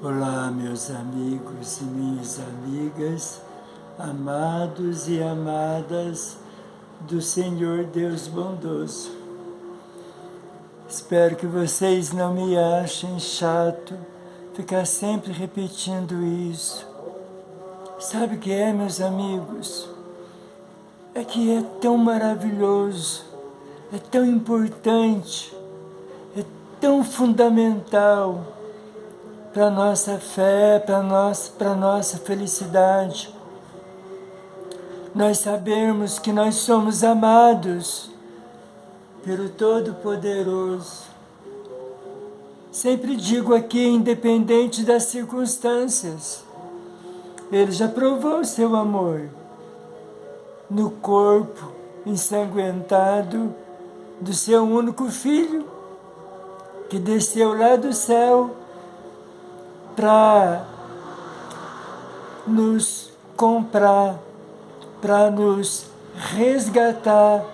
Olá, meus amigos e minhas amigas, amados e amadas do Senhor Deus bondoso. Espero que vocês não me achem chato ficar sempre repetindo isso. Sabe o que é, meus amigos? É que é tão maravilhoso, é tão importante, é tão fundamental para a nossa fé, para a nossa felicidade. Nós sabemos que nós somos amados pelo Todo-Poderoso. Sempre digo aqui, independente das circunstâncias, Ele já provou seu amor no corpo ensanguentado do seu único Filho, que desceu lá do céu para nos comprar, para nos resgatar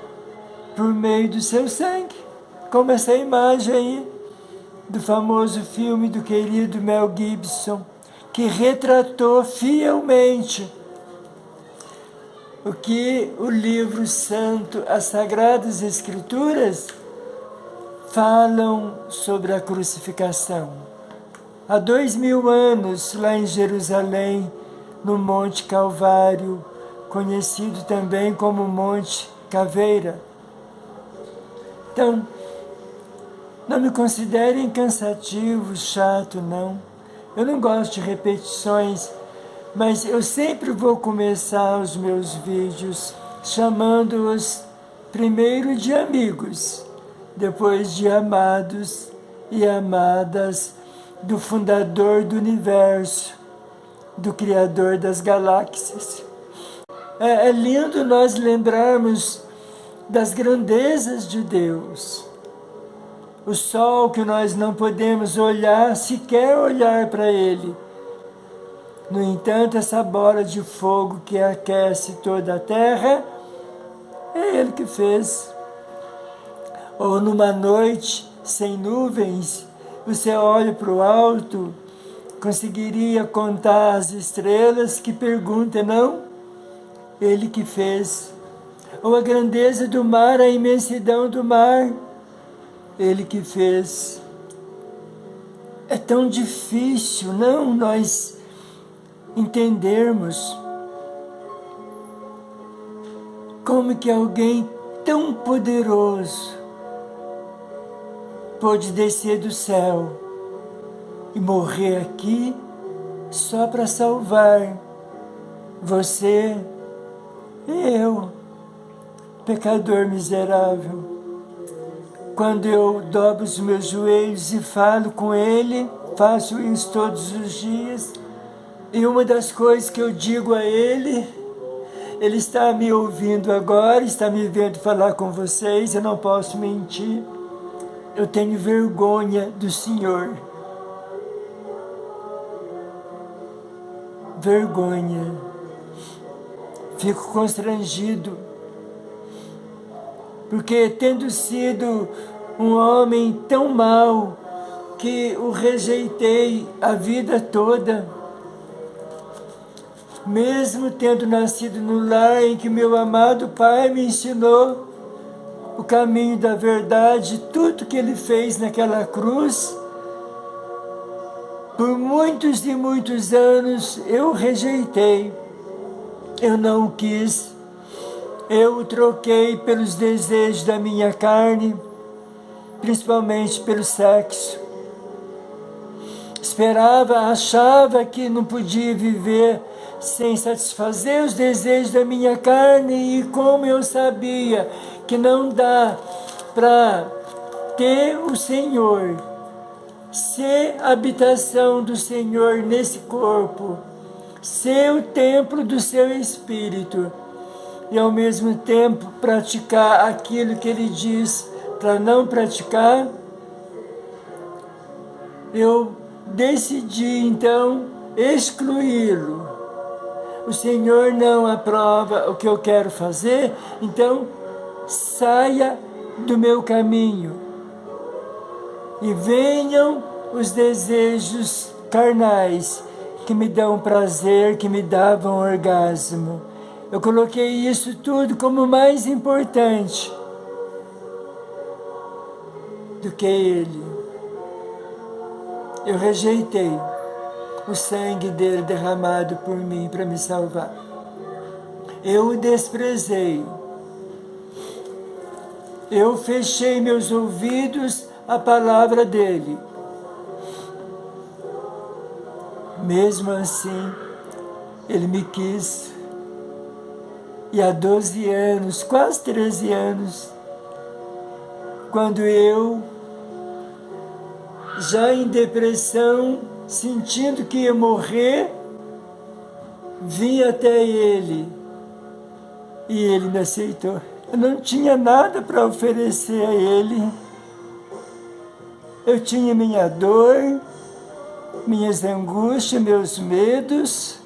por meio do seu sangue, como essa imagem aí do famoso filme do querido Mel Gibson, que retratou fielmente o que o livro santo, as Sagradas Escrituras, falam sobre a crucificação. Há 2000 anos, lá em Jerusalém, no Monte Calvário, conhecido também como Monte Caveira. Então, não me considerem cansativo, chato, não. Eu não gosto de repetições, mas eu sempre vou começar os meus vídeos chamando-os primeiro de amigos, depois de amados e amadas do fundador do universo, do criador das galáxias. É lindo nós lembrarmos das grandezas de Deus. O sol que nós não podemos olhar, sequer olhar para ele. No entanto, essa bola de fogo que aquece toda a terra, é ele que fez. Ou numa noite sem nuvens, você olha para o alto, conseguiria contar as estrelas? Que pergunta, não? Ele que fez. Ou a grandeza do mar, a imensidão do mar, ele que fez. É tão difícil, não, nós entendermos como que alguém tão poderoso pôde descer do céu e morrer aqui só para salvar você e eu, pecador miserável. Quando eu dobro os meus joelhos e falo com Ele, faço isso todos os dias, e uma das coisas que eu digo a Ele, Ele está me ouvindo agora, está me vendo falar com vocês, eu não posso mentir. Eu tenho vergonha do Senhor. Vergonha. Fico constrangido. Porque tendo sido um homem tão mau, que o rejeitei a vida toda, mesmo tendo nascido no lar em que meu amado Pai me ensinou o caminho da verdade, tudo que Ele fez naquela cruz, por muitos e muitos anos eu rejeitei, eu não o quis, eu o troquei pelos desejos da minha carne, principalmente pelo sexo. Esperava, achava que não podia viver sem satisfazer os desejos da minha carne, e como eu sabia que não dá para ter o Senhor, ser a habitação do Senhor nesse corpo, ser o templo do seu Espírito, e ao mesmo tempo praticar aquilo que Ele diz para não praticar, eu decidi então excluí-lo. O Senhor não aprova o que eu quero fazer, então saia do meu caminho e venham os desejos carnais que me dão prazer, que me davam orgasmo. Eu coloquei isso tudo como mais importante do que Ele. Eu rejeitei o sangue dele derramado por mim para me salvar. Eu o desprezei. Eu fechei meus ouvidos à palavra dele. Mesmo assim, ele me quis. E há 12 anos, quase 13 anos, quando eu, já em depressão, sentindo que ia morrer, vim até ele. E ele me aceitou. Eu não tinha nada para oferecer a ele. Eu tinha minha dor, minhas angústias, meus medos,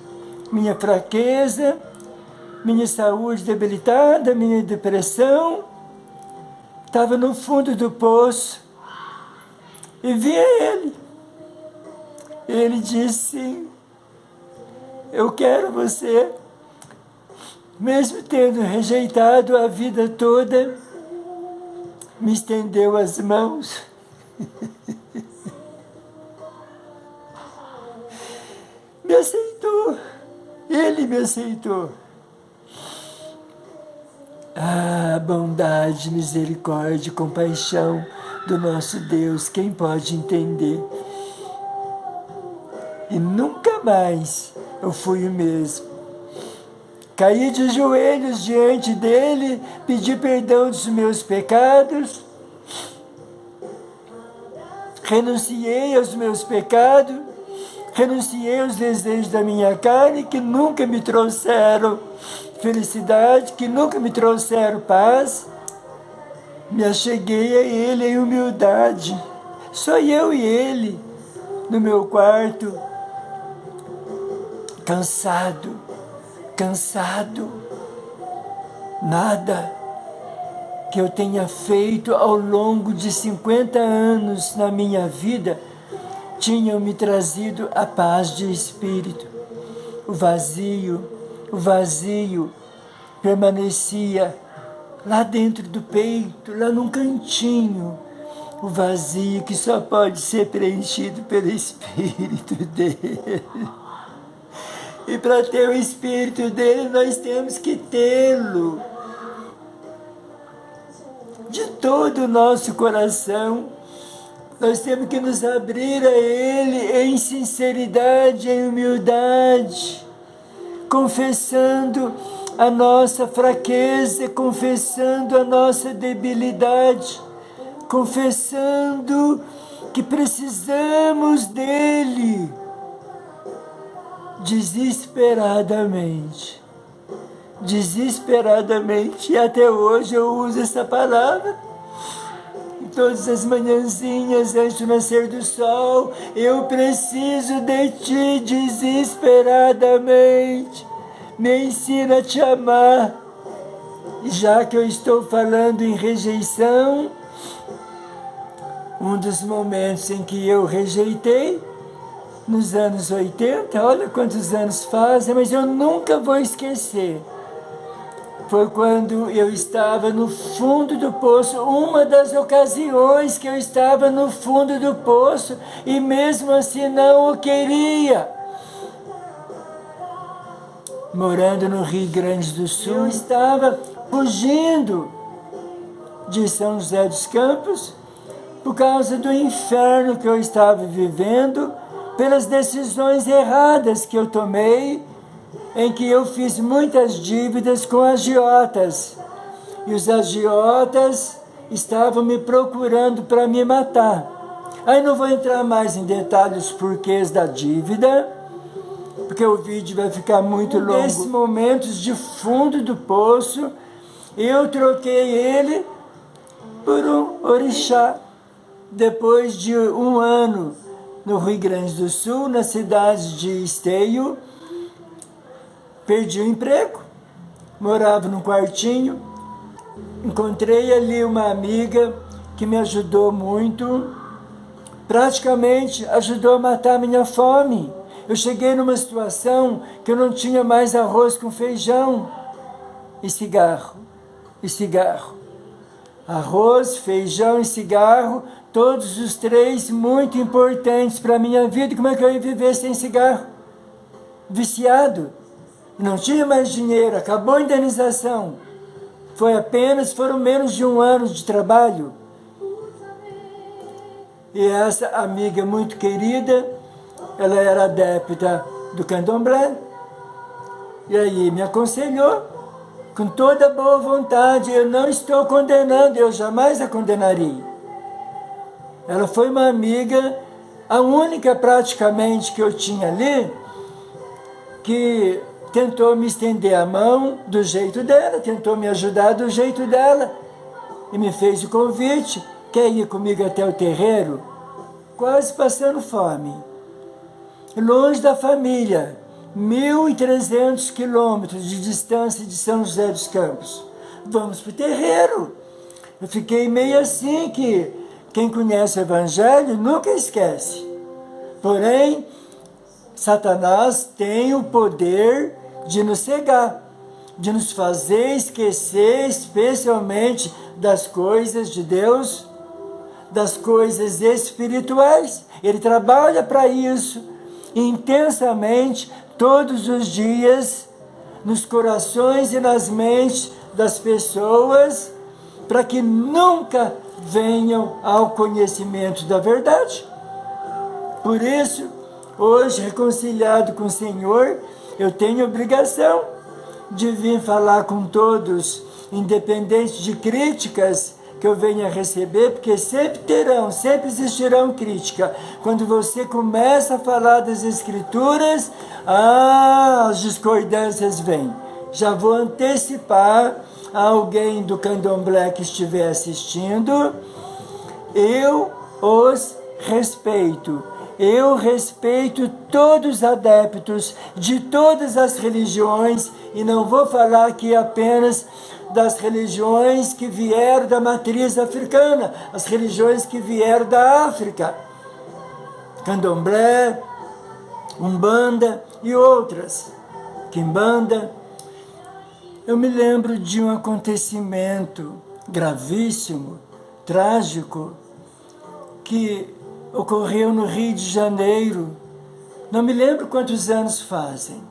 minha fraqueza, minha saúde debilitada, minha depressão. Estava no fundo do poço e via ele. Ele disse: eu quero você. Mesmo tendo rejeitado a vida toda, me estendeu as mãos. Me aceitou. Ele me aceitou. Ah, bondade, misericórdia, compaixão do nosso Deus, quem pode entender? E nunca mais eu fui o mesmo. Caí de joelhos diante dele, pedi perdão dos meus pecados, renunciei aos meus pecados, renunciei aos desejos da minha carne que nunca me trouxeram felicidade, que nunca me trouxeram paz. Me acheguei a ele em humildade, só eu e ele, no meu quarto, cansado, nada que eu tenha feito ao longo de 50 anos na minha vida tinham me trazido a paz de espírito. O vazio permanecia lá dentro do peito, lá num cantinho. O vazio que só pode ser preenchido pelo Espírito dele. E para ter o Espírito dele, nós temos que tê-lo de todo o nosso coração. Nós temos que nos abrir a Ele em sinceridade, em humildade, confessando a nossa fraqueza, confessando a nossa debilidade, confessando que precisamos dEle desesperadamente. E até hoje eu uso essa palavra. Todas as manhãzinhas antes do nascer do sol, eu preciso de ti desesperadamente. Me ensina a te amar. E já que eu estou falando em rejeição, um dos momentos em que eu rejeitei, nos anos 80, olha quantos anos fazem, mas eu nunca vou esquecer. Foi quando eu estava no fundo do poço, uma das ocasiões que eu estava no fundo do poço e mesmo assim não o queria. Morando no Rio Grande do Sul, eu estava fugindo de São José dos Campos por causa do inferno que eu estava vivendo, pelas decisões erradas que eu tomei, em que eu fiz muitas dívidas com agiotas. E os agiotas estavam me procurando para me matar. Aí não vou entrar mais em detalhes porquês da dívida, porque o vídeo vai ficar muito longo. Nesses momentos de fundo do poço, eu troquei ele por um orixá. Depois de um ano no Rio Grande do Sul, na cidade de Esteio, perdi o emprego, morava num quartinho, encontrei ali uma amiga que me ajudou muito, praticamente ajudou a matar a minha fome. Eu cheguei numa situação que eu não tinha mais arroz com feijão e cigarro. Arroz, feijão e cigarro, todos os três muito importantes para a minha vida. Como é que eu ia viver sem cigarro? Viciado. Não tinha mais dinheiro, acabou a indenização. Foram menos de 1 ano de trabalho. E essa amiga muito querida, ela era adepta do candomblé, e aí me aconselhou, com toda boa vontade, eu não estou condenando, eu jamais a condenaria. Ela foi uma amiga, a única praticamente que eu tinha ali, que tentou me estender a mão do jeito dela, tentou me ajudar do jeito dela, e me fez o convite, quer ir comigo até o terreiro? Quase passando fome. Longe da família, 1.300 quilômetros de distância de São José dos Campos. Vamos para o terreiro. Eu fiquei meio assim, que quem conhece o Evangelho nunca esquece. Porém, Satanás tem o poder de nos cegar, de nos fazer esquecer especialmente das coisas de Deus, das coisas espirituais. Ele trabalha para isso intensamente, todos os dias, nos corações e nas mentes das pessoas, para que nunca venham ao conhecimento da verdade. Por isso, hoje, reconciliado com o Senhor, eu tenho obrigação de vir falar com todos, independente de críticas que eu venha receber, porque sempre existirão crítica. Quando você começa a falar das Escrituras, as discordâncias vêm. Já vou antecipar a alguém do candomblé que estiver assistindo, eu os respeito. Eu respeito todos os adeptos de todas as religiões, e não vou falar aqui apenas das religiões que vieram da matriz africana, as religiões que vieram da África, Candomblé, Umbanda e outras, Quimbanda. Eu me lembro de um acontecimento gravíssimo, trágico, que ocorreu no Rio de Janeiro, não me lembro quantos anos fazem,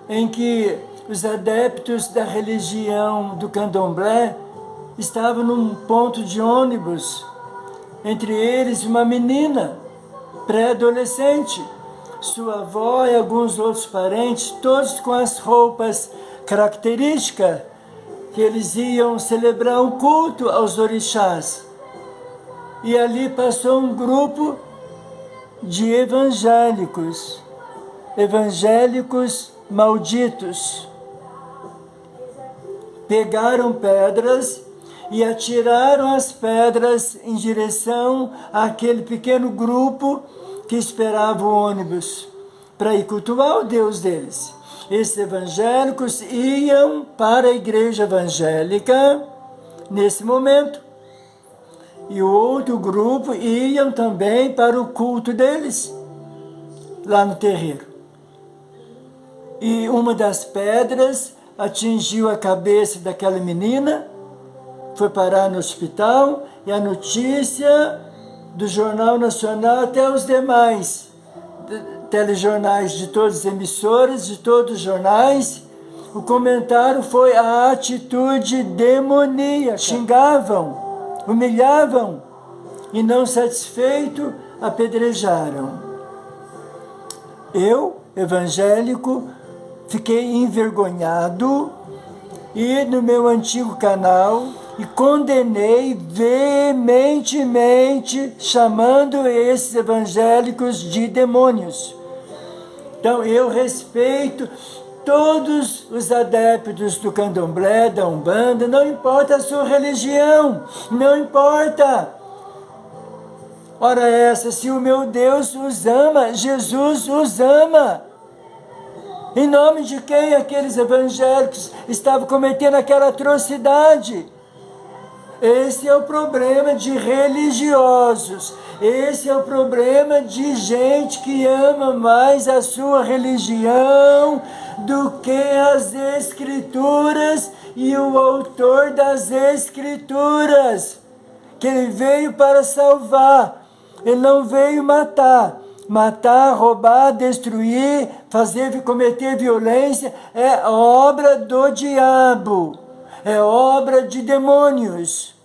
em que os adeptos da religião do candomblé estavam num ponto de ônibus, entre eles uma menina pré-adolescente, sua avó e alguns outros parentes, todos com as roupas características, que eles iam celebrar um culto aos orixás. E ali passou um grupo de evangélicos malditos. Pegaram pedras e atiraram as pedras em direção àquele pequeno grupo que esperava o ônibus para ir cultuar o Deus deles. Esses evangélicos iam para a igreja evangélica nesse momento. E o outro grupo iam também para o culto deles, lá no terreiro. E uma das pedras atingiu a cabeça daquela menina, foi parar no hospital, e a notícia do Jornal Nacional até os demais telejornais de todas as emissoras, de todos os jornais, o comentário foi a atitude demoníaca. Xingavam, humilhavam e, não satisfeito, apedrejaram. Eu, evangélico, fiquei envergonhado e no meu antigo canal e condenei veementemente, chamando esses evangélicos de demônios. Então eu respeito todos os adeptos do candomblé, da Umbanda, não importa a sua religião, não importa. Ora essa, se o meu Deus os ama, Jesus os ama. Em nome de quem aqueles evangélicos estavam cometendo aquela atrocidade? Esse é o problema de religiosos. Esse é o problema de gente que ama mais a sua religião do que as Escrituras e o autor das Escrituras, que ele veio para salvar. Ele não veio matar. Matar, roubar, destruir, cometer violência é obra do diabo. É obra de demônios.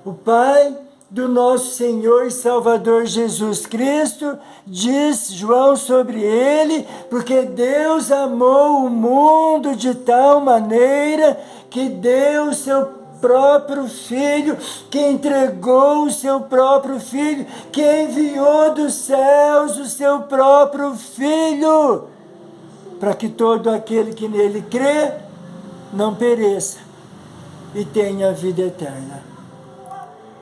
O Pai do nosso Senhor e Salvador Jesus Cristo, diz João sobre ele, porque Deus amou o mundo de tal maneira que deu o seu próprio Filho, que entregou o seu próprio Filho, que enviou dos céus o seu próprio Filho, para que todo aquele que nele crê não pereça e tenha a vida eterna.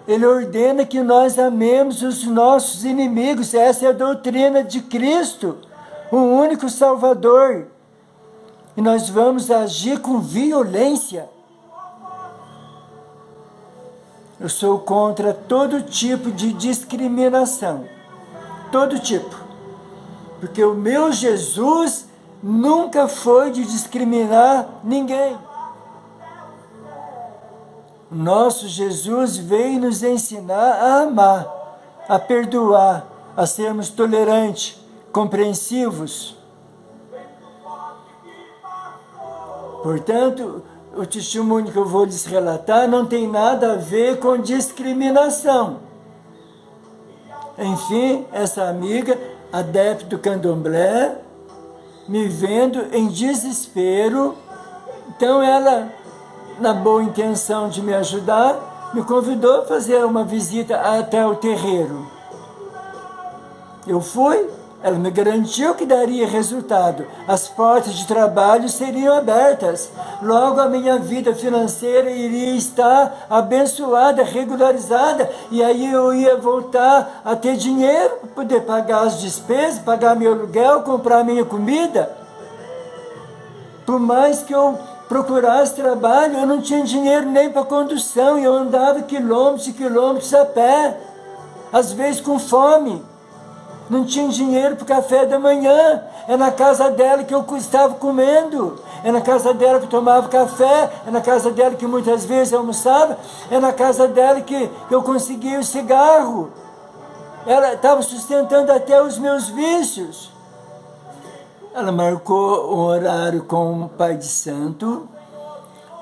Ele ordena que nós amemos os nossos inimigos. Essa é a doutrina de Cristo, o único Salvador. E nós vamos agir com violência. Eu sou contra todo tipo de discriminação. Todo tipo. Porque o meu Jesus nunca foi de discriminar ninguém. Nosso Jesus veio nos ensinar a amar, a perdoar, a sermos tolerantes, compreensivos. Portanto, o testemunho que eu vou lhes relatar não tem nada a ver com discriminação. Enfim, essa amiga, adepta do candomblé, me vendo em desespero, então ela, na boa intenção de me ajudar, me convidou a fazer uma visita até o terreiro. Eu fui, ela me garantiu que daria resultado. As portas de trabalho seriam abertas. Logo a minha vida financeira iria estar abençoada, regularizada, e aí eu ia voltar a ter dinheiro para poder pagar as despesas, pagar meu aluguel, comprar minha comida. Por mais que eu procurasse trabalho, eu não tinha dinheiro nem para condução, e eu andava quilômetros e quilômetros a pé, às vezes com fome. Não tinha dinheiro para o café da manhã, é na casa dela que eu estava comendo, é na casa dela que eu tomava café, é na casa dela que muitas vezes eu almoçava, é na casa dela que eu conseguia o cigarro. Ela estava sustentando até os meus vícios. Ela marcou um horário com o pai de santo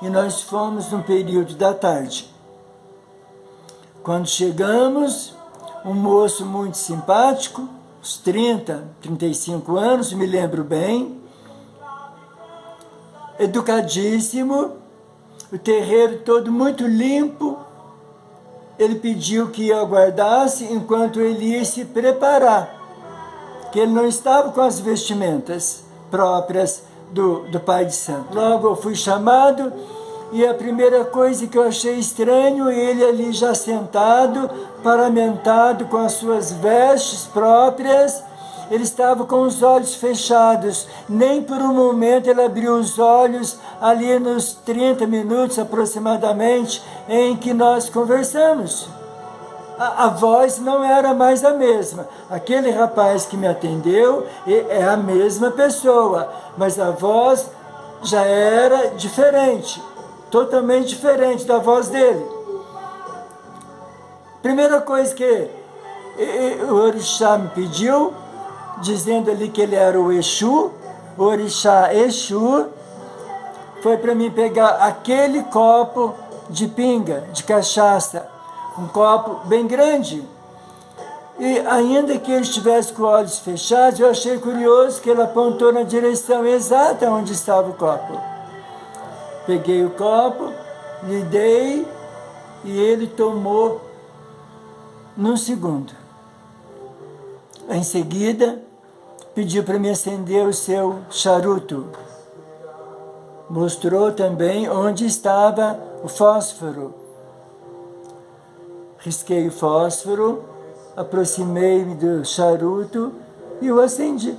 e nós fomos no período da tarde. Quando chegamos, um moço muito simpático, uns 35 anos, me lembro bem, educadíssimo, o terreiro todo muito limpo. Ele pediu que eu aguardasse enquanto ele ia se preparar, que ele não estava com as vestimentas próprias do pai de santo. Logo eu fui chamado, e a primeira coisa que eu achei estranho, ele ali já sentado, paramentado com as suas vestes próprias, ele estava com os olhos fechados. Nem por um momento ele abriu os olhos ali nos 30 minutos aproximadamente em que nós conversamos. A voz não era mais a mesma. Aquele rapaz que me atendeu é a mesma pessoa, mas a voz já era diferente, totalmente diferente da voz dele. Primeira coisa que o orixá me pediu, dizendo ali que ele era o Exu, o orixá Exu, foi para mim pegar aquele copo de pinga, de cachaça, um copo bem grande. E ainda que ele estivesse com os olhos fechados, eu achei curioso que ele apontou na direção exata onde estava o copo. Peguei o copo, lhe dei e ele tomou num segundo. Em seguida, pediu para me acender o seu charuto. Mostrou também onde estava o fósforo. Risquei o fósforo, aproximei-me do charuto e o acendi.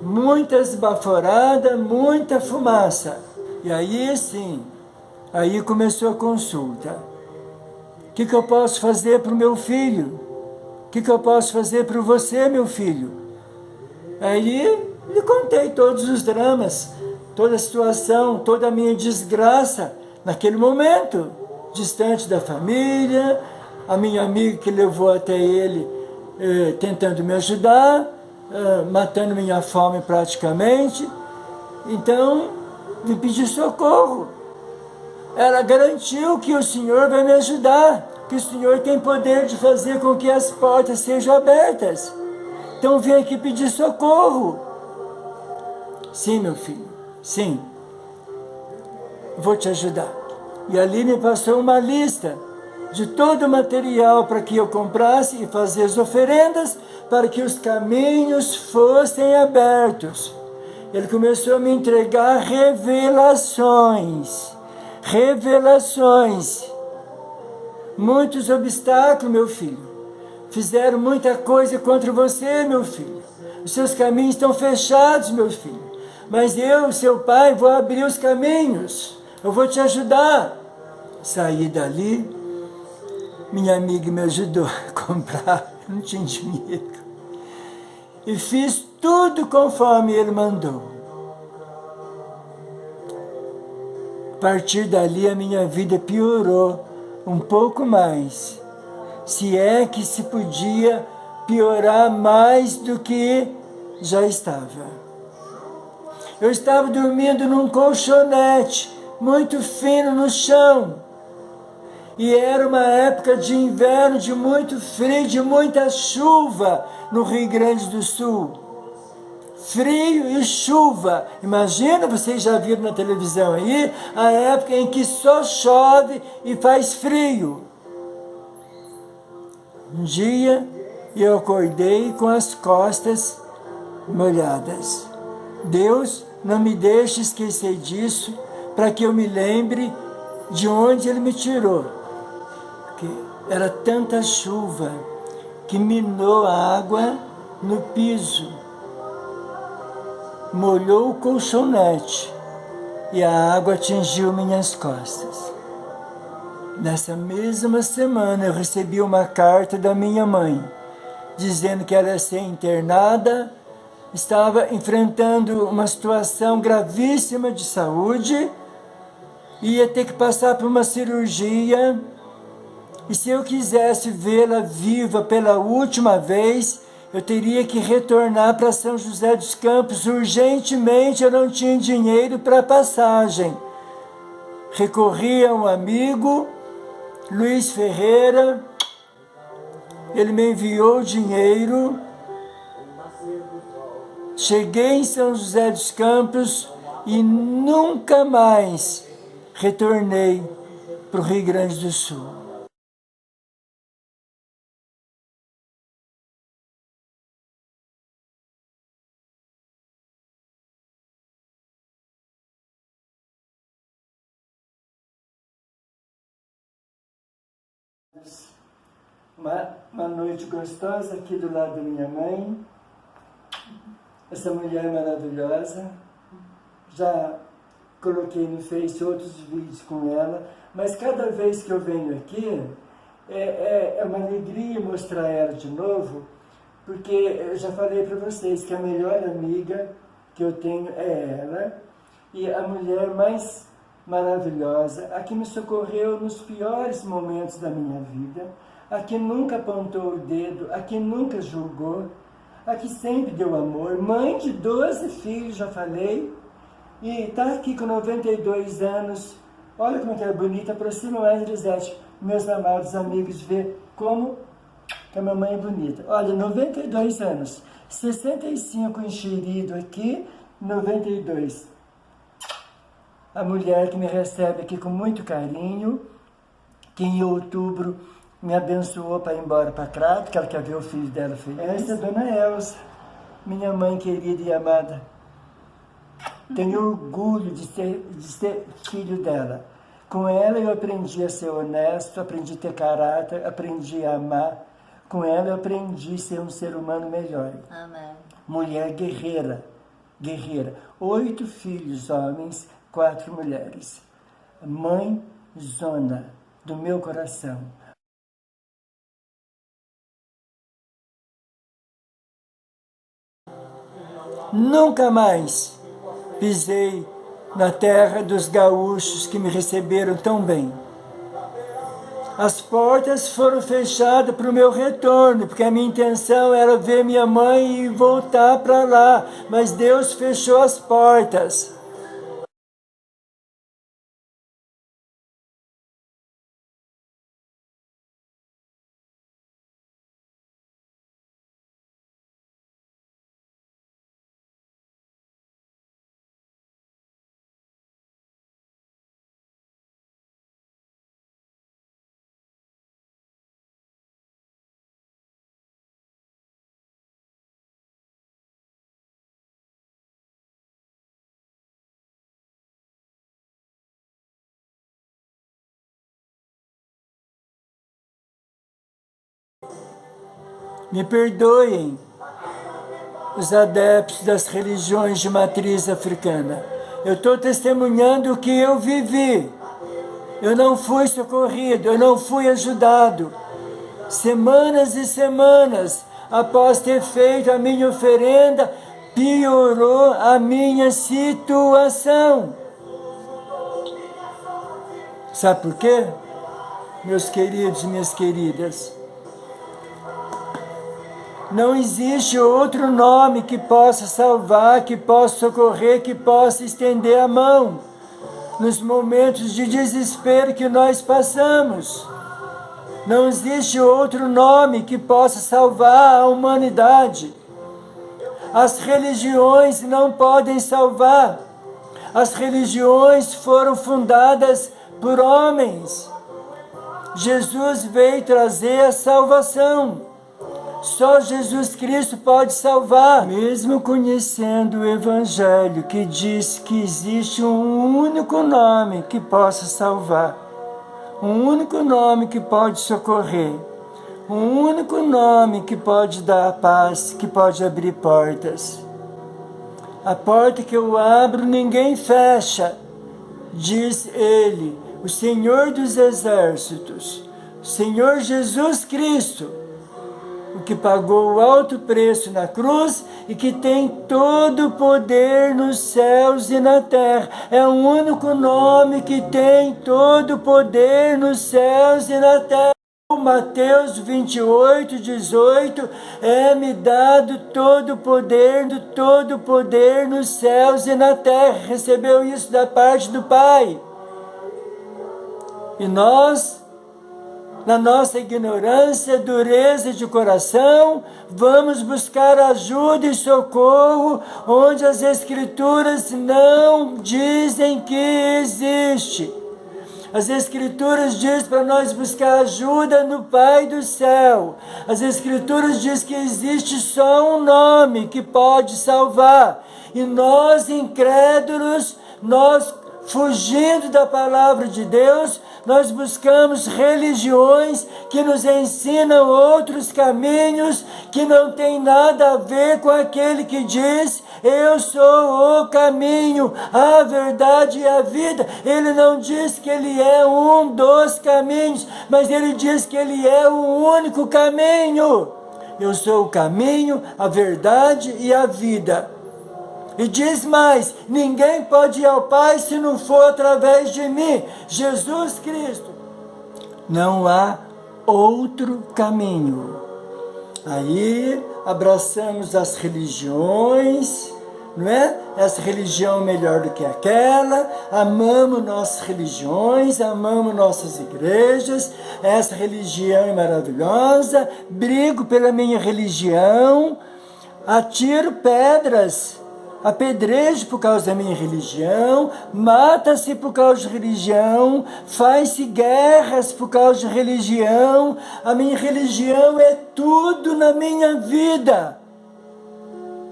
Muita esbaforada, muita fumaça. E aí sim, Aí começou a consulta. O que eu posso fazer para o meu filho? O que eu posso fazer para você, meu filho? Aí lhe contei todos os dramas, toda a situação, toda a minha desgraça naquele momento, distante da família, a minha amiga que levou até ele tentando me ajudar, matando minha fome praticamente. Então, me pedi socorro. Ela garantiu que o Senhor vai me ajudar, que o Senhor tem poder de fazer com que as portas sejam abertas. Então vem aqui pedir socorro. Sim, meu filho, sim. Vou te ajudar. E ali me passou uma lista de todo o material para que eu comprasse e fazer as oferendas para que os caminhos fossem abertos. Ele começou a me entregar revelações. Revelações. Muitos obstáculos, meu filho. Fizeram muita coisa contra você, meu filho. Os seus caminhos estão fechados, meu filho. Mas eu, seu pai, vou abrir os caminhos. Eu vou te ajudar. Saí dali. Minha amiga me ajudou a comprar. Não tinha dinheiro. E fiz tudo conforme ele mandou. A partir dali a minha vida piorou um pouco mais. Se é que se podia piorar mais do que já estava. Eu estava dormindo num colchonete muito fino no chão. E era uma época de inverno, de muito frio, de muita chuva no Rio Grande do Sul. Frio e chuva. Imagina, vocês já viram na televisão aí, a época em que só chove e faz frio. Um dia eu acordei com as costas molhadas. Deus, não me deixe esquecer disso, para que eu me lembre de onde Ele me tirou. Porque era tanta chuva que minou a água no piso. Molhou o colchonete e a água atingiu minhas costas. Nessa mesma semana eu recebi uma carta da minha mãe, dizendo que ela ia ser internada, estava enfrentando uma situação gravíssima de saúde, ia ter que passar por uma cirurgia, e se eu quisesse vê-la viva pela última vez, eu teria que retornar para São José dos Campos urgentemente. Eu não tinha dinheiro para passagem. Recorri a um amigo, Luiz Ferreira. Ele me enviou dinheiro. Cheguei em São José dos Campos e nunca mais retornei para o Rio Grande do Sul. Uma noite gostosa aqui do lado da minha mãe. Essa mulher maravilhosa. Já coloquei no Face outros vídeos com ela, mas cada vez que eu venho aqui, é uma alegria mostrar ela de novo, porque eu já falei para vocês que a melhor amiga que eu tenho é ela, e a mulher mais maravilhosa, a que me socorreu nos piores momentos da minha vida, a que nunca apontou o dedo, a que nunca julgou, a que sempre deu amor, mãe de 12 filhos, já falei, e está aqui com 92 anos. Olha como é que é bonita, aproxima mais, Elisete, meus amados amigos, ver como que a mamãe é bonita. Olha, 92 anos, 65 enxerido aqui, 92. A mulher que me recebe aqui com muito carinho, que em outubro me abençoou para ir embora para Crato, que ela quer ver o filho dela feliz. Essa é a dona Elsa, minha mãe querida e amada. Tenho orgulho de ser filho dela. Com ela eu aprendi a ser honesto, aprendi a ter caráter, aprendi a amar. Com ela eu aprendi a ser um ser humano melhor. Amém. Mulher guerreira, guerreira. 8 filhos homens, 4 mulheres. Mãe Zona do meu coração. Nunca mais pisei na terra dos gaúchos que me receberam tão bem. As portas foram fechadas para o meu retorno, porque a minha intenção era ver minha mãe e voltar para lá, mas Deus fechou as portas. Me perdoem os adeptos das religiões de matriz africana. Eu estou testemunhando o que eu vivi. Eu não fui socorrido, eu não fui ajudado. Semanas e semanas após ter feito a minha oferenda, piorou a minha situação. Sabe por quê? Meus queridos e minhas queridas, não existe outro nome que possa salvar, que possa socorrer, que possa estender a mão nos momentos de desespero que nós passamos. Não existe outro nome que possa salvar a humanidade. As religiões não podem salvar. As religiões foram fundadas por homens. Jesus veio trazer a salvação. Só Jesus Cristo pode salvar. Mesmo conhecendo o Evangelho que diz que existe um único nome que possa salvar, um único nome que pode socorrer, um único nome que pode dar paz, que pode abrir portas. A porta que eu abro ninguém fecha, diz ele, o Senhor dos Exércitos, o Senhor Jesus Cristo, o que pagou o alto preço na cruz e que tem todo o poder nos céus e na terra. É o único nome que tem todo o poder nos céus e na terra. Mateus 28, 18, é-me dado todo o poder nos céus e na terra. Recebeu isso da parte do Pai. E nós, na nossa ignorância, dureza de coração, vamos buscar ajuda e socorro onde as Escrituras não dizem que existe. As Escrituras dizem para nós buscar ajuda no Pai do céu. As Escrituras dizem que existe só um nome que pode salvar. E nós, incrédulos, nós fugindo da palavra de Deus, nós buscamos religiões que nos ensinam outros caminhos que não tem nada a ver com aquele que diz: eu sou o caminho, a verdade e a vida. Ele não diz que ele é um dos caminhos, mas ele diz que ele é o único caminho. Eu sou o caminho, a verdade e a vida. E diz mais: ninguém pode ir ao Pai se não for através de mim, Jesus Cristo. Não há outro caminho. Aí abraçamos as religiões, não é? Essa religião é melhor do que aquela, amamos nossas religiões, amamos nossas igrejas, essa religião é maravilhosa, brigo pela minha religião, atiro pedras, apedrejo por causa da minha religião, mata-se por causa de religião, faz-se guerras por causa de religião. A minha religião é tudo na minha vida.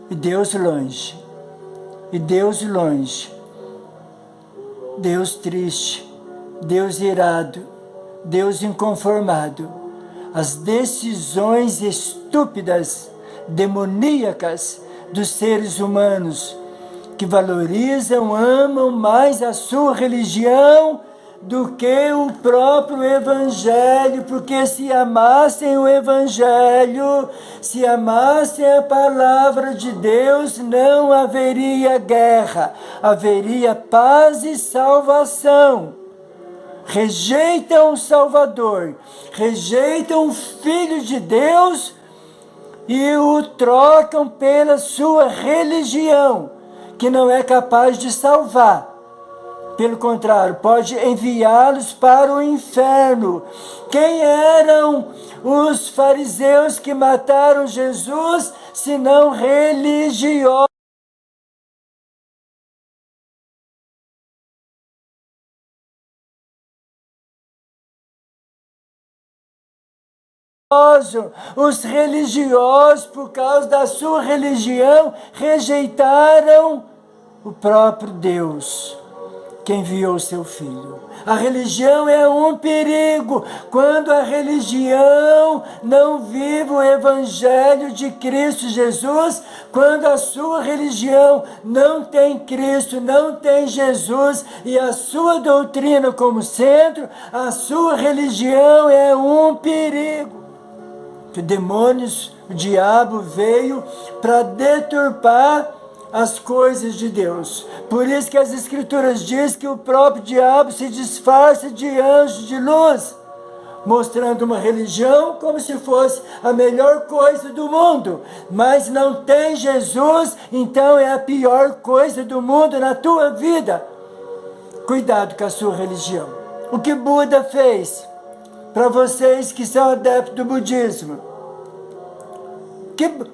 E Deus longe, e Deus longe, Deus triste, Deus irado, Deus inconformado. As decisões estúpidas, demoníacas dos seres humanos que valorizam, amam mais a sua religião do que o próprio Evangelho, porque se amassem o Evangelho, se amassem a palavra de Deus, não haveria guerra, haveria paz e salvação. Rejeitam o Salvador, rejeitam o Filho de Deus e o trocam pela sua religião, que não é capaz de salvar. Pelo contrário, pode enviá-los para o inferno. Quem eram os fariseus que mataram Jesus, senão religiosos? Os religiosos, por causa da sua religião, rejeitaram o próprio Deus, que enviou seu Filho. A religião é um perigo. Quando a religião não vive o Evangelho de Cristo Jesus, quando a sua religião não tem Cristo, não tem Jesus e a sua doutrina como centro, a sua religião é um perigo. Que demônios, o diabo veio para deturpar as coisas de Deus. Por isso que as Escrituras dizem que o próprio diabo se disfarça de anjo de luz, mostrando uma religião como se fosse a melhor coisa do mundo. Mas não tem Jesus, então é a pior coisa do mundo na tua vida. Cuidado com a sua religião. O que Buda fez para vocês que são adeptos do budismo?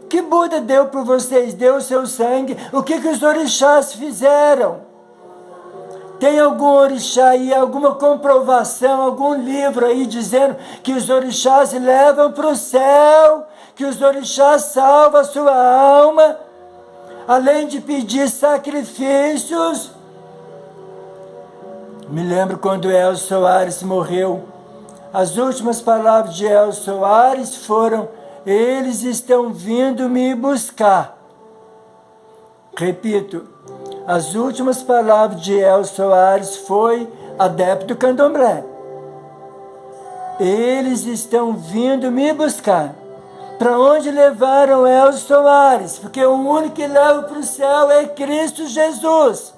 Que Buda deu por vocês? Deu o seu sangue. O que os orixás fizeram? Tem algum orixá aí, alguma comprovação, algum livro aí dizendo que os orixás levam para o céu, que os orixás salvam a sua alma, além de pedir sacrifícios? Me lembro quando Elcio Soares morreu. As últimas palavras de Elcio Soares foram: eles estão vindo me buscar. Repito, as últimas palavras de Elcio Soares foi adepto do candomblé. Eles estão vindo me buscar. Para onde levaram Elcio Soares? Porque o único que leva para o céu é Cristo Jesus.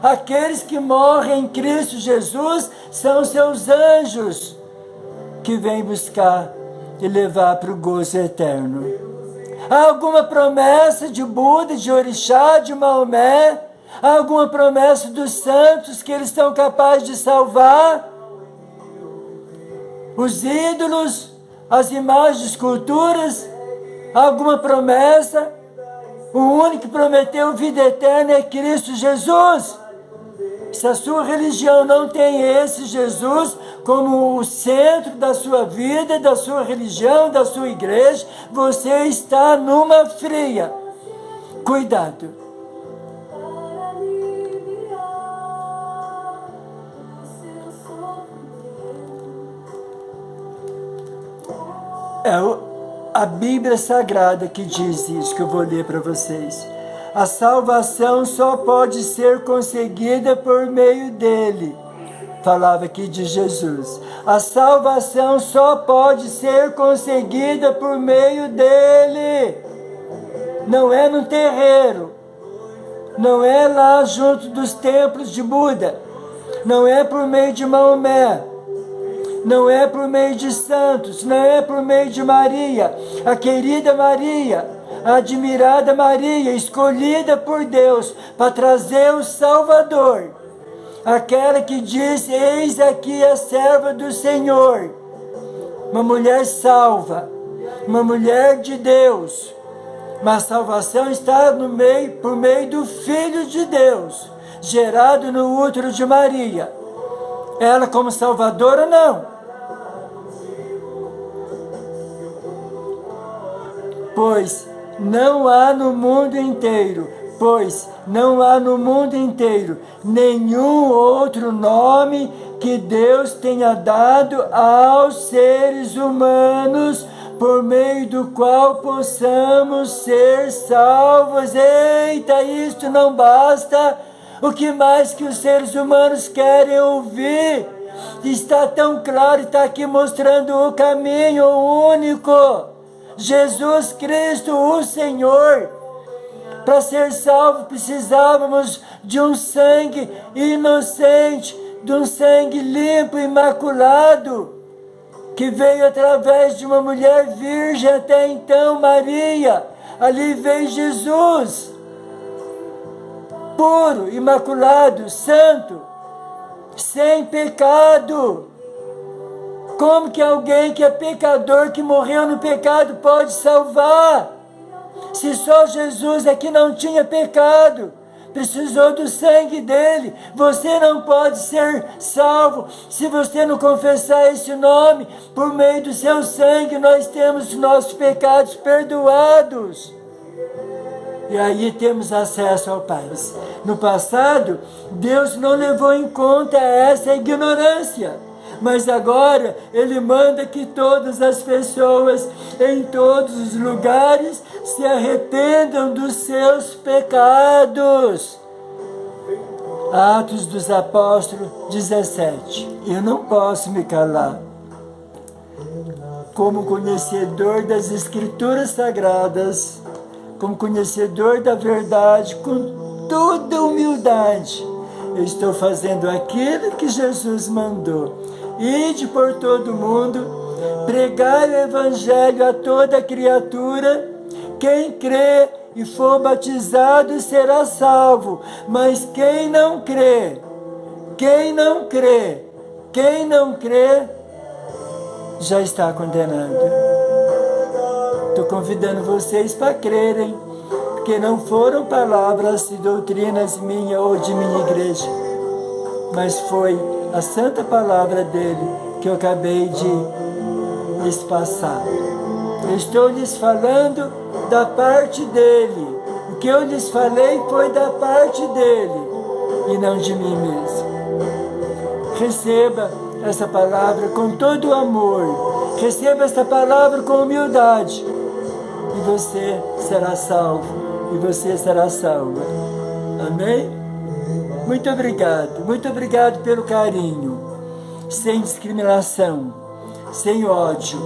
Aqueles que morrem em Cristo Jesus são seus anjos que vêm buscar e levar para o gozo eterno. Há alguma promessa de Buda, de Orixá, de Maomé? Há alguma promessa dos santos que eles são capazes de salvar? Os ídolos, as imagens de esculturas? Há alguma promessa? O único que prometeu vida eterna é Cristo Jesus. Se a sua religião não tem esse Jesus como o centro da sua vida, da sua religião, da sua igreja, você está numa fria. Cuidado. É a Bíblia Sagrada que diz isso, que eu vou ler para vocês. A salvação só pode ser conseguida por meio dele. Falava aqui de Jesus. A salvação só pode ser conseguida por meio dele. Não é no terreiro. Não é lá junto dos templos de Buda. Não é por meio de Maomé. Não é por meio de santos. Não é por meio de Maria. A querida Maria. A admirada Maria, escolhida por Deus para trazer o Salvador. Aquela que diz: eis aqui a serva do Senhor. Uma mulher salva, uma mulher de Deus. Mas a salvação está por meio do Filho de Deus, gerado no útero de Maria. Ela como salvadora, não. Pois não há no mundo inteiro nenhum outro nome que Deus tenha dado aos seres humanos por meio do qual possamos ser salvos. Eita, isto não basta. O que mais que os seres humanos querem ouvir? Está tão claro, está aqui mostrando o caminho único. Jesus Cristo, o Senhor. Para ser salvo, precisávamos de um sangue inocente, de um sangue limpo, imaculado, que veio através de uma mulher virgem até então, Maria. Ali veio Jesus, puro, imaculado, santo, sem pecado. Como que alguém que é pecador, que morreu no pecado, pode salvar? Se só Jesus é que não tinha pecado, precisou do sangue dele. Você não pode ser salvo se você não confessar esse nome. Por meio do seu sangue nós temos nossos pecados perdoados. E aí temos acesso ao Pai. No passado, Deus não levou em conta essa ignorância. Mas agora Ele manda que todas as pessoas, em todos os lugares, se arrependam dos seus pecados. Atos dos Apóstolos 17. Eu não posso me calar. Como conhecedor das Escrituras Sagradas, como conhecedor da verdade, com toda humildade, eu estou fazendo aquilo que Jesus mandou. Ide por todo mundo, pregai o Evangelho a toda criatura. Quem crê e for batizado será salvo, mas quem não crê, já está condenado. Estou convidando vocês para crerem, porque não foram palavras e doutrinas minhas ou de minha igreja, mas foi a santa palavra dele que eu acabei de lhes passar. Eu estou lhes falando da parte dele. O que eu lhes falei foi da parte dele e não de mim mesmo. Receba essa palavra com todo o amor. Receba essa palavra com humildade. E você será salvo. E você será salva. Amém? Muito obrigado pelo carinho, sem discriminação, sem ódio,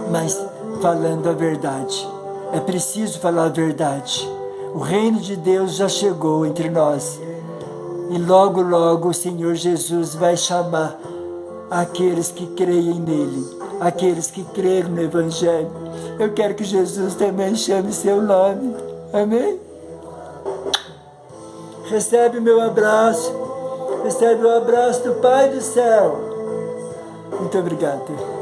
mas falando a verdade. É preciso falar a verdade. O reino de Deus já chegou entre nós e logo, logo o Senhor Jesus vai chamar aqueles que creem nele, aqueles que creem no Evangelho. Eu quero que Jesus também chame seu nome. Amém? Recebe o meu abraço. Recebe o abraço do Pai do céu. Muito obrigado.